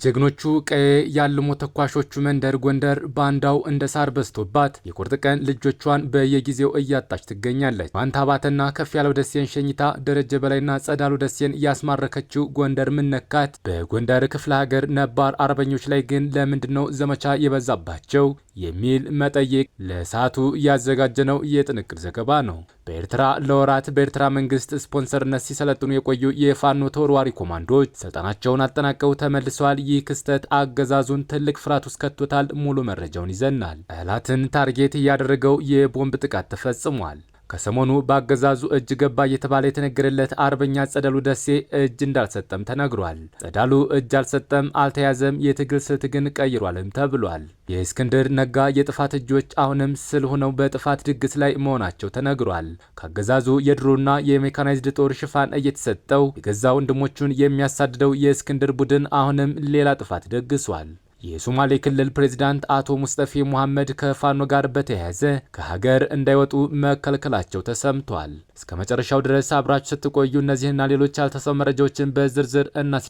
የጀግኖቹ ቀዬ ያልሞ ተኳሾቹ መንደር ጎንደር ባንዳው እንደ ሳር በዝቶባት የቁርጥ ቀን ልጆቿን በየጊዜው እያጣች ትገኛለች። ዋንታ ባተና ከፍ ያለው ደሴን ሸኝታ ደረጀ በላይና ጸዳሉ ደሴን ያስማረከችው ጎንደር ምነካት? በጎንደር ክፍለ ሀገር ነባር አርበኞች ላይ ግን ለምንድነው ዘመቻ የበዛባቸው የሚል መጠይቅ ለሰዓቱ ያዘጋጀነው የጥንቅር ዘገባ ነው። በኤርትራ ለወራት በኤርትራ መንግስት ስፖንሰርነት ሲሰለጥኑ የቆዩ የፋኖ ተወርዋሪ ኮማንዶች ስልጣናቸውን አጠናቀው ተመልሰዋል። ይህ ክስተት አገዛዙን ትልቅ ፍርሃት ውስጥ ከቶታል። ሙሉ መረጃውን ይዘናል። ጠላትን ታርጌት ያደረገው የቦምብ ጥቃት ተፈጽሟል። ከሰሞኑ በአገዛዙ እጅ ገባ እየተባለ የተነገረለት አርበኛ ጸዳሉ ደሴ እጅ እንዳልሰጠም ተነግሯል። ጸዳሉ እጅ አልሰጠም፣ አልተያዘም፣ የትግል ስልት ግን ቀይሯልም ተብሏል። የእስክንድር ነጋ የጥፋት እጆች አሁንም ስል ሆነው በጥፋት ድግስ ላይ መሆናቸው ተነግሯል። ከአገዛዙ የድሮና የሜካናይዝድ ጦር ሽፋን እየተሰጠው የገዛ ወንድሞቹን የሚያሳድደው የእስክንድር ቡድን አሁንም ሌላ ጥፋት ደግሷል። የሶማሌ ክልል ፕሬዝዳንት አቶ ሙስጠፌ ሙሐመድ ከፋኖ ጋር በተያያዘ ከሀገር እንዳይወጡ መከልከላቸው ተሰምቷል። እስከ መጨረሻው ድረስ አብራችሁ ስትቆዩ እነዚህና ሌሎች ያልተሰሙ መረጃዎችን በዝርዝር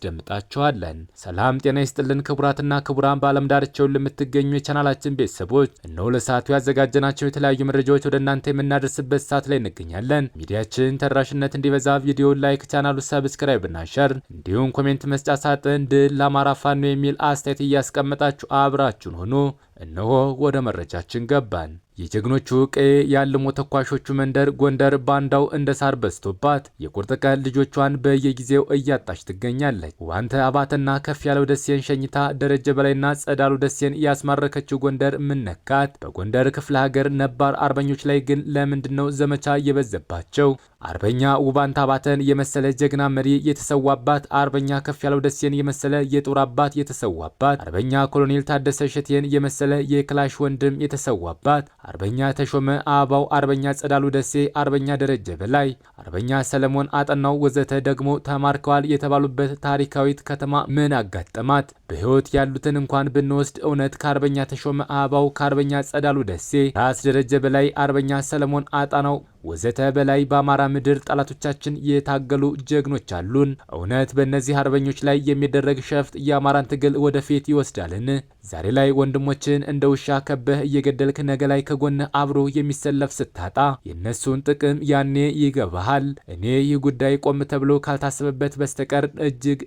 እናስደምጣችኋለን። ሰላም ጤና ይስጥልን ክቡራትና ክቡራን በዓለም ዳርቻው ለምትገኙ የቻናላችን ቤተሰቦች እነሆ ለሰዓቱ ያዘጋጀናቸው የተለያዩ መረጃዎች ወደ እናንተ የምናደርስበት ሰዓት ላይ እንገኛለን። ሚዲያችን ተደራሽነት እንዲበዛ ቪዲዮ ላይክ፣ ቻናሉ ሰብስክራይብ እና ሸር እንዲሁም ኮሜንት መስጫ ሳጥን ድል ለአማራ ፋኖ የሚል አስተያየት እያስቀመጣችሁ አብራችሁን ሆኖ እነሆ ወደ መረጃችን ገባን። የጀግኖቹ ቀዬ ያልሞ ተኳሾቹ መንደር ጎንደር ባንዳው እንደ ሳር በዝቶባት የቁርጥ ቀን ልጆቿን በየጊዜው እያጣች ትገኛለች። ዋንታ አባተና ከፍ ያለው ደሴን ሸኝታ ደረጀ በላይና ጸዳሉ ደሴን ያስማረከችው ጎንደር ምነካት? በጎንደር ክፍለ ሀገር ነባር አርበኞች ላይ ግን ለምንድነው ዘመቻ የበዘባቸው? አርበኛ ውባንታ አባተን የመሰለ ጀግና መሪ የተሰዋባት፣ አርበኛ ከፍ ያለው ደሴን የመሰለ የጦር አባት የተሰዋባት፣ አርበኛ ኮሎኔል ታደሰ ሸቴን የመሰለ የክላሽ ወንድም የተሰዋባት፣ አርበኛ ተሾመ አባው፣ አርበኛ ጸዳሉ ደሴ፣ አርበኛ ደረጀ በላይ፣ አርበኛ ሰለሞን አጠናው ወዘተ ደግሞ ተማርከዋል የተባሉበት ታሪካዊት ከተማ ምን አጋጠማት? በህይወት ያሉትን እንኳን ብንወስድ እውነት ከአርበኛ ተሾመ አባው፣ ከአርበኛ ጸዳሉ ደሴ፣ ራስ ደረጀ በላይ፣ አርበኛ ሰለሞን አጠናው ወዘተ በላይ በአማራ ምድር ጠላቶቻችን የታገሉ ጀግኖች አሉን? እውነት በእነዚህ አርበኞች ላይ የሚደረግ ሸፍጥ የአማራን ትግል ወደፊት ይወስዳልን? ዛሬ ላይ ወንድሞችን እንደ ውሻ ከበህ እየገደልክ ነገ ላይ ከጎንህ አብሮ የሚሰለፍ ስታጣ የእነሱን ጥቅም ያኔ ይገባሃል። እኔ ይህ ጉዳይ ቆም ተብሎ ካልታሰበበት በስተቀር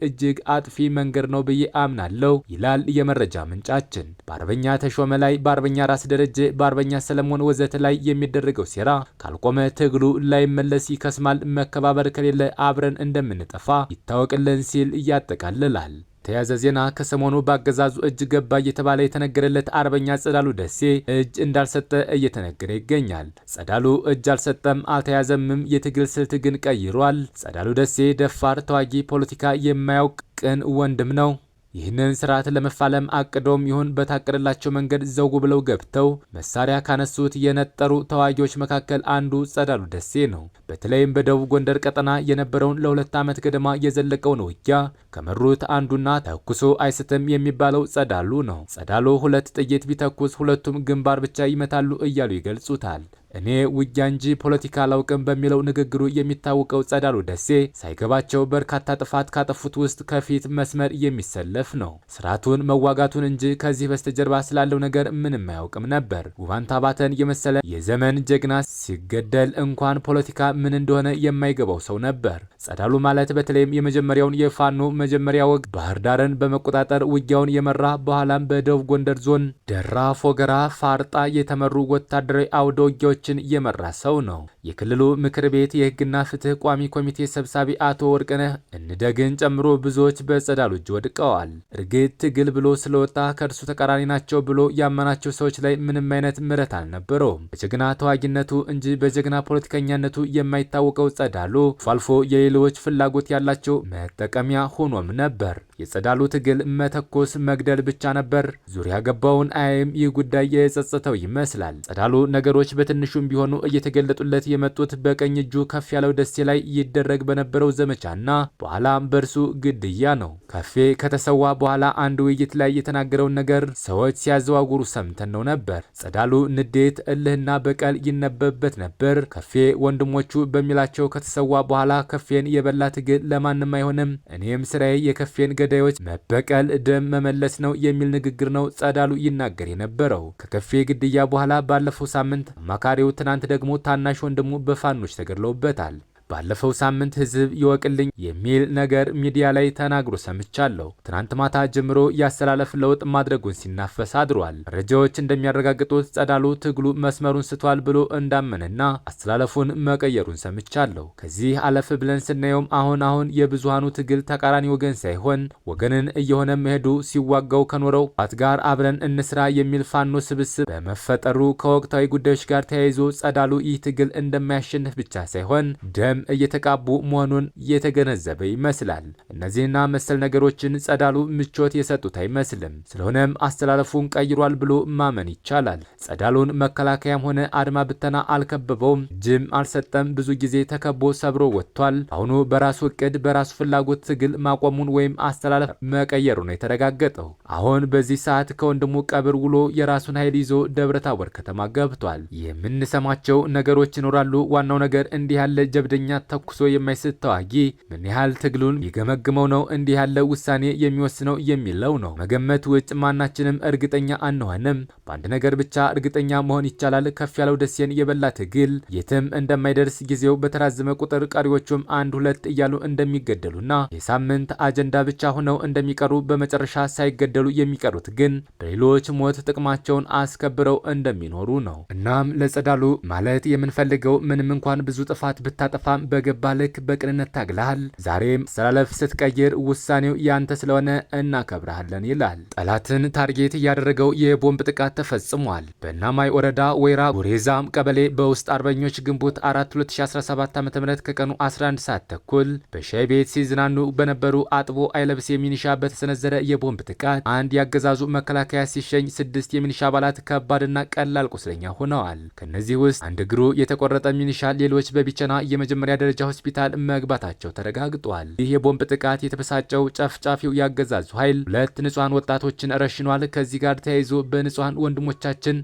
እጅግ አጥፊ መንገድ ነው ብዬ አምናለሁ ይላል የመረጃ ምንጫችን። በአርበኛ ተሾመ ላይ፣ በአርበኛ ራስ ደረጀ፣ በአርበኛ ሰለሞን ወዘተ ላይ የሚደረገው ሴራ ካልቆመ ትግሉ ላይመለስ ይከስማል። መከባበር ከሌለ አብረን እንደምንጠፋ ይታወቅልን ሲል ያጠቃልላል። ተያዘ ዜና ከሰሞኑ በአገዛዙ እጅ ገባ እየተባለ የተነገረለት አርበኛ ጸዳሉ ደሴ እጅ እንዳልሰጠ እየተነገረ ይገኛል። ጸዳሉ እጅ አልሰጠም፣ አልተያዘምም፣ የትግል ስልት ግን ቀይሯል። ጸዳሉ ደሴ ደፋር ተዋጊ፣ ፖለቲካ የማያውቅ ቅን ወንድም ነው። ይህንን ስርዓት ለመፋለም አቅዶም ይሁን በታቀደላቸው መንገድ ዘውጉ ብለው ገብተው መሳሪያ ካነሱት የነጠሩ ተዋጊዎች መካከል አንዱ ጸዳሉ ደሴ ነው። በተለይም በደቡብ ጎንደር ቀጠና የነበረውን ለ2 ዓመት ገደማ የዘለቀውን ውጊያ ከመሩት አንዱና ተኩሶ አይስትም የሚባለው ጸዳሉ ነው። ጸዳሉ 2 ጥይት ቢተኩስ ሁለቱም ግንባር ብቻ ይመታሉ እያሉ ይገልጹታል። እኔ ውጊያ እንጂ ፖለቲካ አላውቅም በሚለው ንግግሩ የሚታወቀው ጸዳሉ ደሴ ሳይገባቸው በርካታ ጥፋት ካጠፉት ውስጥ ከፊት መስመር የሚሰለፍ ነው። ስርዓቱን መዋጋቱን እንጂ ከዚህ በስተጀርባ ስላለው ነገር ምንም አያውቅም ነበር። ውባንታ አባተን የመሰለ የዘመን ጀግና ሲገደል እንኳን ፖለቲካ ምን እንደሆነ የማይገባው ሰው ነበር። ጸዳሉ ማለት በተለይም የመጀመሪያውን የፋኖ መጀመሪያ ወግ ባህር ዳርን በመቆጣጠር ውጊያውን የመራ በኋላም በደቡብ ጎንደር ዞን ደራ፣ ፎገራ፣ ፋርጣ የተመሩ ወታደራዊ አውደ ውጊያዎች የመራ ሰው ነው። የክልሉ ምክር ቤት የህግና ፍትህ ቋሚ ኮሚቴ ሰብሳቢ አቶ ወርቅነህ እንደግን ጨምሮ ብዙዎች በጸዳሉ እጅ ወድቀዋል። እርግጥ ትግል ብሎ ስለወጣ ከእርሱ ተቃራኒ ናቸው ብሎ ያመናቸው ሰዎች ላይ ምንም አይነት ምሕረት አልነበረውም። በጀግና ተዋጊነቱ እንጂ በጀግና ፖለቲከኛነቱ የማይታወቀው ጸዳሉ አልፎ የሌሎች ፍላጎት ያላቸው መጠቀሚያ ሆኖም ነበር። የጸዳሉ ትግል መተኮስ፣ መግደል ብቻ ነበር። ዙሪያ ገባውን አይም ይህ ጉዳይ የጸጸተው ይመስላል። ጸዳሉ ነገሮች በትንሹ በትንሹም ቢሆኑ እየተገለጡለት የመጡት በቀኝ እጁ ከፍ ያለው ደሴ ላይ ይደረግ በነበረው ዘመቻና በኋላም በእርሱ ግድያ ነው። ከፌ ከተሰዋ በኋላ አንድ ውይይት ላይ የተናገረውን ነገር ሰዎች ሲያዘዋውሩ ሰምተን ነው ነበር። ጸዳሉ ንዴት፣ እልህና በቀል ይነበብበት ነበር። ከፌ ወንድሞቹ በሚላቸው ከተሰዋ በኋላ ከፌን የበላ ትግል ለማንም አይሆንም፣ እኔም ስራዬ የከፌን ገዳዮች መበቀል፣ ደም መመለስ ነው የሚል ንግግር ነው ጸዳሉ ይናገር የነበረው። ከከፌ ግድያ በኋላ ባለፈው ሳምንት አማካሪው፣ ትናንት ደግሞ ታናሽ ወንድሙ በፋኖች ተገድለውበታል። ባለፈው ሳምንት ህዝብ ይወቅልኝ የሚል ነገር ሚዲያ ላይ ተናግሮ ሰምቻለሁ። ትናንት ማታ ጀምሮ ያስተላለፍ ለውጥ ማድረጉን ሲናፈስ አድሯል። መረጃዎች እንደሚያረጋግጡት ጸዳሉ ትግሉ መስመሩን ስቷል ብሎ እንዳመነና አስተላለፉን መቀየሩን ሰምቻለሁ። ከዚህ አለፍ ብለን ስናየውም አሁን የብዙሃኑ ትግል ተቃራኒ ወገን ሳይሆን ወገንን እየሆነ መሄዱ ሲዋጋው ከኖረው ፓት ጋር አብረን እንስራ የሚል ፋኖ ስብስብ በመፈጠሩ ከወቅታዊ ጉዳዮች ጋር ተያይዞ ጸዳሉ ይህ ትግል እንደማያሸንፍ ብቻ ሳይሆን ደም እየተቃቡ መሆኑን የተገነዘበ ይመስላል። እነዚህና መሰል ነገሮችን ጸዳሉ ምቾት የሰጡት አይመስልም። ስለሆነም አስተላለፉን ቀይሯል ብሎ ማመን ይቻላል። ጸዳሉን መከላከያም ሆነ አድማ ብተና አልከበበውም፣ ጅም አልሰጠም። ብዙ ጊዜ ተከቦ ሰብሮ ወጥቷል። አሁኑ በራሱ እቅድ በራሱ ፍላጎት ትግል ማቆሙን ወይም አስተላለፍ መቀየሩ ነው የተረጋገጠው። አሁን በዚህ ሰዓት ከወንድሙ ቀብር ውሎ የራሱን ኃይል ይዞ ደብረታቦር ከተማ ገብቷል። የምንሰማቸው ነገሮች ይኖራሉ። ዋናው ነገር እንዲህ ያለ ጀብደኛ ተኩሶ የማይስት ተዋጊ ምን ያህል ትግሉን ይገመግመው ነው እንዲህ ያለ ውሳኔ የሚወስነው የሚለው ነው። መገመት ውጭ ማናችንም እርግጠኛ አንሆንም። በአንድ ነገር ብቻ እርግጠኛ መሆን ይቻላል። ከፍ ያለው ደሴን የበላ ትግል የትም እንደማይደርስ፣ ጊዜው በተራዘመ ቁጥር ቀሪዎቹም አንድ ሁለት እያሉ እንደሚገደሉና የሳምንት አጀንዳ ብቻ ሆነው እንደሚቀሩ፣ በመጨረሻ ሳይገደሉ የሚቀሩት ግን በሌሎች ሞት ጥቅማቸውን አስከብረው እንደሚኖሩ ነው። እናም ለጸዳሉ ማለት የምንፈልገው ምንም እንኳን ብዙ ጥፋት ብታጠፋ በገባ ልክ በቅንነት ታግለሃል። ዛሬም አስተላለፍ ስትቀይር ውሳኔው ያንተ ስለሆነ እናከብረሃለን ይላል። ጠላትን ታርጌት ያደረገው የቦምብ ጥቃት ተፈጽሟል። በእናማይ ወረዳ ወይራ ጉሬዛም ቀበሌ በውስጥ አርበኞች ግንቦት 4 2017 ዓ.ም ከቀኑ 11 ሰዓት ተኩል በሻይ ቤት ሲዝናኑ በነበሩ አጥቦ አይለብስ የሚኒሻ በተሰነዘረ የቦምብ ጥቃት አንድ ያገዛዙ መከላከያ ሲሸኝ 6 የሚኒሻ አባላት ከባድና ቀላል ቁስለኛ ሆነዋል። ከነዚህ ውስጥ አንድ እግሩ የተቆረጠ ሚኒሻ፣ ሌሎች በቢቸና የመጀመሪያ ደረጃ ሆስፒታል መግባታቸው ተረጋግጧል። ይህ የቦምብ ጥቃት የተበሳጨው ጨፍጫፊው ያገዛዙ ኃይል 2 ንጹሃን ወጣቶችን ረሽኗል። ከዚህ ጋር ተያይዞ በንጹሃን ወንድሞቻችን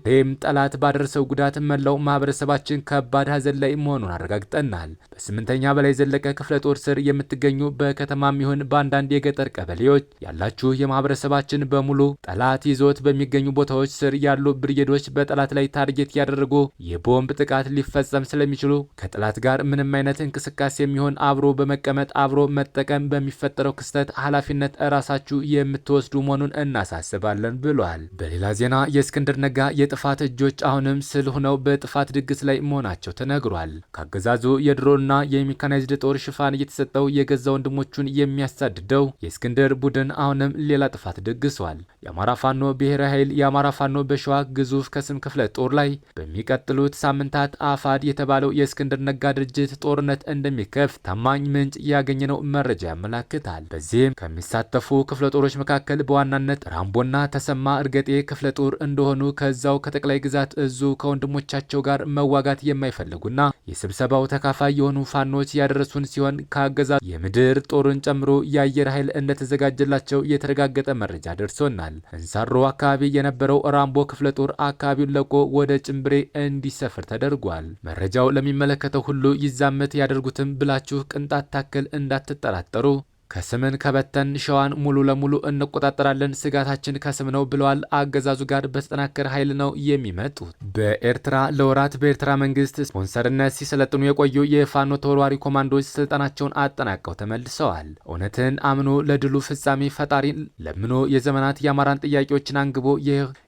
ጠላት ባደረሰው ጉዳት መላው ማህበረሰባችን ከባድ ሀዘን ላይ መሆኑን አረጋግጠናል። በ8ኛ በላይ ዘለቀ ክፍለ ጦር ስር የምትገኙ በከተማም ይሁን በአንዳንድ የገጠር ቀበሌዎች ያላችሁ የማህበረሰባችን በሙሉ ጠላት ይዞት በሚገኙ ቦታዎች ስር ያሉ ብርጌዶች በጠላት ላይ ታርጌት ያደረጉ የቦምብ ጥቃት ሊፈጸም ስለሚችሉ ከጠላት ጋር ምንም አይነት እንቅስቃሴ የሚሆን አብሮ በመቀመጥ አብሮ መጠቀም በሚፈጠረው ክስተት ኃላፊነት ራሳችሁ የምትወስዱ መሆኑን እናሳስባለን ብሏል። በሌላ ዜና የእስክንድር ነጋ የጥፋት እጆች አሁንም ስል ሆነው በጥፋት ድግስ ላይ መሆናቸው ተነግሯል። ካገዛዙ የድሮና የሜካናይዝድ ጦር ሽፋን እየተሰጠው የገዛ ወንድሞቹን የሚያሳድደው የእስክንድር ቡድን አሁንም ሌላ ጥፋት ደግሷል። የአማራ ፋኖ ብሔራዊ ኃይል የአማራ ፋኖ በሸዋ ግዙፍ ከስም ክፍለ ጦር ላይ በሚቀጥሉት ሳምንታት አፋድ የተባለው የእስክንድር ነጋ ድርጅት ጦርነት እንደሚከፍት ታማኝ ምንጭ ያገኘነው መረጃ ያመላክታል። በዚህም ከሚሳተፉ ክፍለ ጦሮች መካከል በዋናነት ራምቦና ተሰማ እርገጤ ክፍለ ጦር እንደሆኑ ከዛው ከጠቅላይ ግዛት እዙ ከወንድሞቻቸው ጋር መዋጋት የማይፈልጉና የስብሰባው ተካፋይ የሆኑ ፋኖች ያደረሱን ሲሆን ከአገዛዝ የምድር ጦርን ጨምሮ የአየር ኃይል እንደተዘጋጀላቸው የተረጋገጠ መረጃ ደርሶናል። እንሳሮ አካባቢ የነበረው ራምቦ ክፍለ ጦር አካባቢውን ለቆ ወደ ጭምብሬ እንዲሰፍር ተደርጓል። መረጃው ለሚመለከተው ሁሉ ይዛመት ያደርጉትም ብላችሁ ቅንጣት ታክል እንዳትጠራጠሩ። ከስምን ከበተን ሸዋን ሙሉ ለሙሉ እንቆጣጠራለን፣ ስጋታችን ከስም ነው ብለዋል። አገዛዙ ጋር በተጠናከረ ኃይል ነው የሚመጡት። በኤርትራ ለወራት በኤርትራ መንግስት ስፖንሰርነት ሲሰለጥኑ የቆዩ የፋኖ ተወርዋሪ ኮማንዶች ስልጠናቸውን አጠናቀው ተመልሰዋል። እውነትን አምኖ ለድሉ ፍጻሜ ፈጣሪ ለምኖ የዘመናት የአማራን ጥያቄዎችን አንግቦ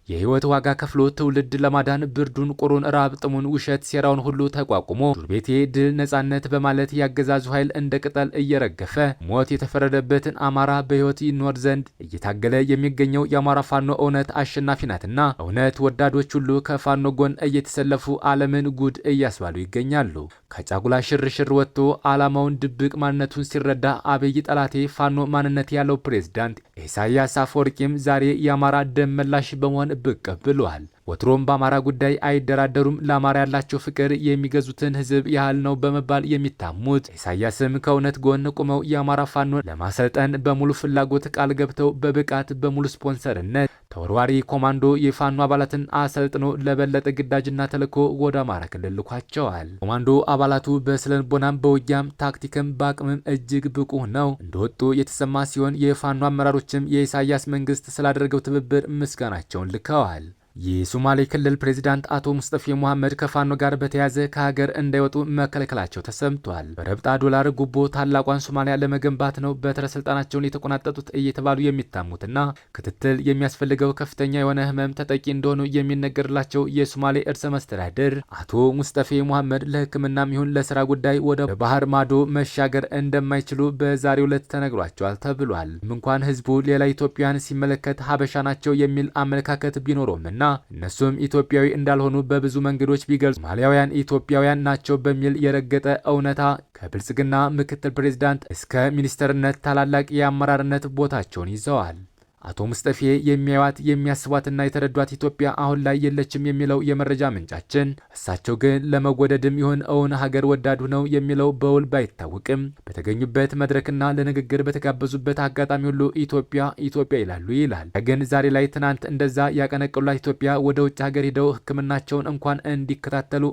የህይወት ዋጋ ከፍሎ ትውልድ ለማዳን ብርዱን፣ ቁሩን፣ ራብ፣ ጥሙን፣ ውሸት፣ ሴራውን ሁሉ ተቋቁሞ ዱርቤቴ ድል ነጻነት በማለት ያገዛዙ ኃይል እንደ ቅጠል እየረገፈ ሞት የተፈረደበትን አማራ በህይወት ይኖር ዘንድ እየታገለ የሚገኘው የአማራ ፋኖ እውነት አሸናፊ ናትና እውነት ወዳዶች ሁሉ ከፋኖ ጎን እየተሰለፉ ዓለምን ጉድ እያስባሉ ይገኛሉ። ከጫጉላ ሽርሽር ወጥቶ ዓላማውን ድብቅ ማንነቱን ሲረዳ አብይ ጠላቴ ፋኖ ማንነት ያለው ፕሬዝዳንት ኢሳያስ አፈወርቂም ዛሬ የአማራ ደም መላሽ በመሆን ብቅ ብሏል። ወትሮም በአማራ ጉዳይ አይደራደሩም፣ ለአማራ ያላቸው ፍቅር የሚገዙትን ህዝብ ያህል ነው በመባል የሚታሙት ኢሳያስም ከእውነት ጎን ቆመው የአማራ ፋኖን ለማሰልጠን በሙሉ ፍላጎት ቃል ገብተው በብቃት በሙሉ ስፖንሰርነት ተወርዋሪ ኮማንዶ የፋኖ አባላትን አሰልጥኖ ለበለጠ ግዳጅና ተልዕኮ ወደ አማራ ክልል ልኳቸዋል። ኮማንዶ አባላቱ በስነልቦናም በውጊያም ታክቲክም በአቅምም እጅግ ብቁ ነው እንደወጡ የተሰማ ሲሆን የፋኖ አመራሮችም የኢሳያስ መንግስት ስላደረገው ትብብር ምስጋናቸውን ልከዋል። የሶማሌ ክልል ፕሬዚዳንት አቶ ሙስጠፌ መሐመድ ከፋኖ ጋር በተያያዘ ከሀገር እንዳይወጡ መከልከላቸው ተሰምቷል። በረብጣ ዶላር ጉቦ ታላቋን ሶማሊያ ለመገንባት ነው በትረ ስልጣናቸውን የተቆናጠጡት እየተባሉ የሚታሙትና ክትትል የሚያስፈልገው ከፍተኛ የሆነ ህመም ተጠቂ እንደሆኑ የሚነገርላቸው የሶማሌ እርሰ መስተዳድር አቶ ሙስጠፌ መሐመድ ለሕክምናም ይሁን ለስራ ጉዳይ ወደ ባህር ማዶ መሻገር እንደማይችሉ በዛሬው ዕለት ተነግሯቸዋል ተብሏል። እንኳን ህዝቡ ሌላ ኢትዮጵያን ሲመለከት ሀበሻ ናቸው የሚል አመለካከት ቢኖረውምና እነሱም ኢትዮጵያዊ እንዳልሆኑ በብዙ መንገዶች ቢገልጹ ሶማሊያውያን ኢትዮጵያውያን ናቸው በሚል የረገጠ እውነታ ከብልጽግና ምክትል ፕሬዝዳንት እስከ ሚኒስተርነት ታላላቅ የአመራርነት ቦታቸውን ይዘዋል። አቶ ሙስጠፌ የሚያዩት የሚያስቧትና የተረዷት ኢትዮጵያ አሁን ላይ የለችም የሚለው የመረጃ ምንጫችን፣ እሳቸው ግን ለመወደድም ይሁን እውን ሀገር ወዳዱ ነው የሚለው በውል ባይታወቅም በተገኙበት መድረክና ለንግግር በተጋበዙበት አጋጣሚ ሁሉ ኢትዮጵያ ኢትዮጵያ ይላሉ ይላል። ግን ዛሬ ላይ ትናንት እንደዛ ያቀነቀሏት ኢትዮጵያ ወደ ውጭ ሀገር ሄደው ሕክምናቸውን እንኳን እንዲከታተሉ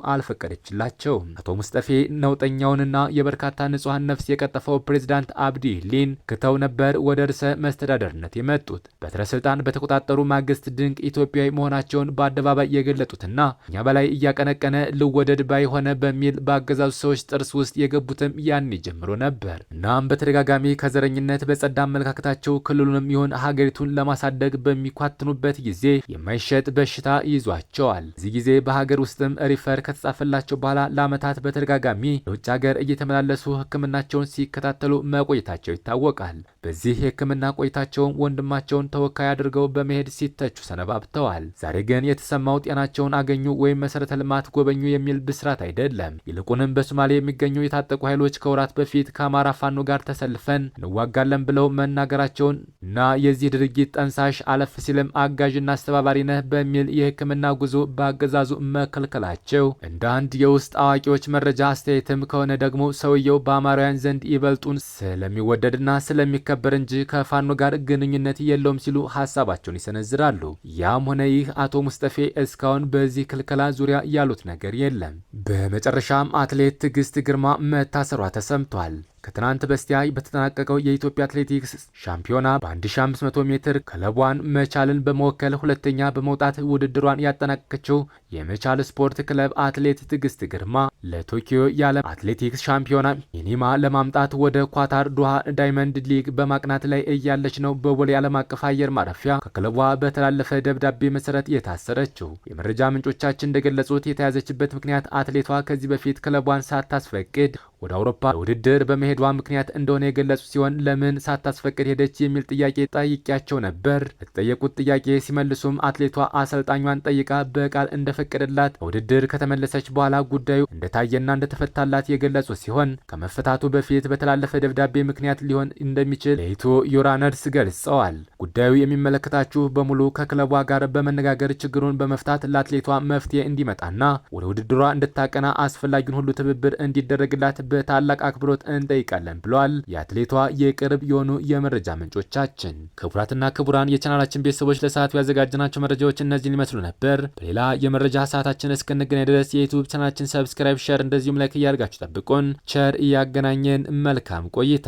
አልፈቀደችላቸውም። አቶ ሙስጠፌ ነውጠኛውንና የበርካታ ንጹሐን ነፍስ የቀጠፈው ፕሬዝዳንት አብዲ ኢሌን ክተው ነበር ወደ ርዕሰ መስተዳደርነት የመጡት። በትረ ስልጣን በተቆጣጠሩ ማግስት ድንቅ ኢትዮጵያዊ መሆናቸውን በአደባባይ የገለጡትና እኛ በላይ እያቀነቀነ ልወደድ ባይሆነ በሚል በአገዛዙ ሰዎች ጥርስ ውስጥ የገቡትም ያን ጀምሮ ነበር። እናም በተደጋጋሚ ከዘረኝነት በጸዳ አመለካከታቸው ክልሉንም ይሁን ሀገሪቱን ለማሳደግ በሚኳትኑበት ጊዜ የማይሸጥ በሽታ ይዟቸዋል። እዚህ ጊዜ በሀገር ውስጥም ሪፈር ከተጻፈላቸው በኋላ ለዓመታት በተደጋጋሚ ለውጭ ሀገር እየተመላለሱ ሕክምናቸውን ሲከታተሉ መቆየታቸው ይታወቃል። በዚህ የሕክምና ቆይታቸውን ወንድማቸው ተወካይ አድርገው በመሄድ ሲተቹ ሰነባብተዋል። ዛሬ ግን የተሰማው ጤናቸውን አገኙ ወይም መሰረተ ልማት ጎበኙ የሚል ብስራት አይደለም። ይልቁንም በሶማሌ የሚገኙ የታጠቁ ኃይሎች ከወራት በፊት ከአማራ ፋኖ ጋር ተሰልፈን እንዋጋለን ብለው መናገራቸውን እና የዚህ ድርጊት ጠንሳሽ አለፍ ሲልም አጋዥና አስተባባሪ ነህ በሚል የሕክምና ጉዞ በአገዛዙ መከልከላቸው እንደ አንድ የውስጥ አዋቂዎች መረጃ አስተያየትም ከሆነ ደግሞ ሰውየው በአማራውያን ዘንድ ይበልጡን ስለሚወደድና ስለሚከበር እንጂ ከፋኖ ጋር ግንኙነት የለውም ሲሉ ሀሳባቸውን ይሰነዝራሉ። ያም ሆነ ይህ አቶ ሙስጠፌ እስካሁን በዚህ ክልከላ ዙሪያ ያሉት ነገር የለም። በመጨረሻም አትሌት ትዕግስት ግርማ መታሰሯ ተሰምቷል። ከትናንት በስቲያ በተጠናቀቀው የኢትዮጵያ አትሌቲክስ ሻምፒዮና በ1500 ሜትር ክለቧን መቻልን በመወከል ሁለተኛ በመውጣት ውድድሯን ያጠናቀቀችው የመቻል ስፖርት ክለብ አትሌት ትዕግስት ግርማ ለቶኪዮ የዓለም አትሌቲክስ ሻምፒዮና ሚኒማ ለማምጣት ወደ ኳታር ዶሃ ዳይመንድ ሊግ በማቅናት ላይ እያለች ነው በቦሌ ዓለም አቀፍ አየር ማረፊያ ከክለቧ በተላለፈ ደብዳቤ መሰረት የታሰረችው። የመረጃ ምንጮቻችን እንደገለጹት የተያዘችበት ምክንያት አትሌቷ ከዚህ በፊት ክለቧን ሳታስፈቅድ ወደ አውሮፓ ውድድር በመሄዷ ምክንያት እንደሆነ የገለጹ ሲሆን ለምን ሳታስፈቅድ ሄደች የሚል ጥያቄ ጠይቄያቸው ነበር። ለተጠየቁት ጥያቄ ሲመልሱም አትሌቷ አሰልጣኟን ጠይቃ በቃል እንደፈቀደላት ውድድር ከተመለሰች በኋላ ጉዳዩ እንደታየና እንደተፈታላት የገለጹ ሲሆን ከመፈታቱ በፊት በተላለፈ ደብዳቤ ምክንያት ሊሆን እንደሚችል ለኢትዮ ዩራነድስ ገልጸዋል። ጉዳዩ የሚመለከታችሁ በሙሉ ከክለቧ ጋር በመነጋገር ችግሩን በመፍታት ለአትሌቷ መፍትሄ እንዲመጣና ወደ ውድድሯ እንድታቀና አስፈላጊውን ሁሉ ትብብር እንዲደረግላት በታላቅ አክብሮት እንጠይቃለን ብለዋል የአትሌቷ የቅርብ የሆኑ የመረጃ ምንጮቻችን። ክቡራትና ክቡራን የቻናላችን ቤተሰቦች ለሰዓቱ ያዘጋጀናቸው መረጃዎች እነዚህን ይመስሉ ነበር። በሌላ የመረጃ ሰዓታችን እስክንገናኝ ድረስ የዩቲዩብ ቻናላችን ሰብስክራይብ፣ ሸር እንደዚሁም ላይክ እያደርጋችሁ ጠብቁን። ቸር እያገናኘን መልካም ቆይታ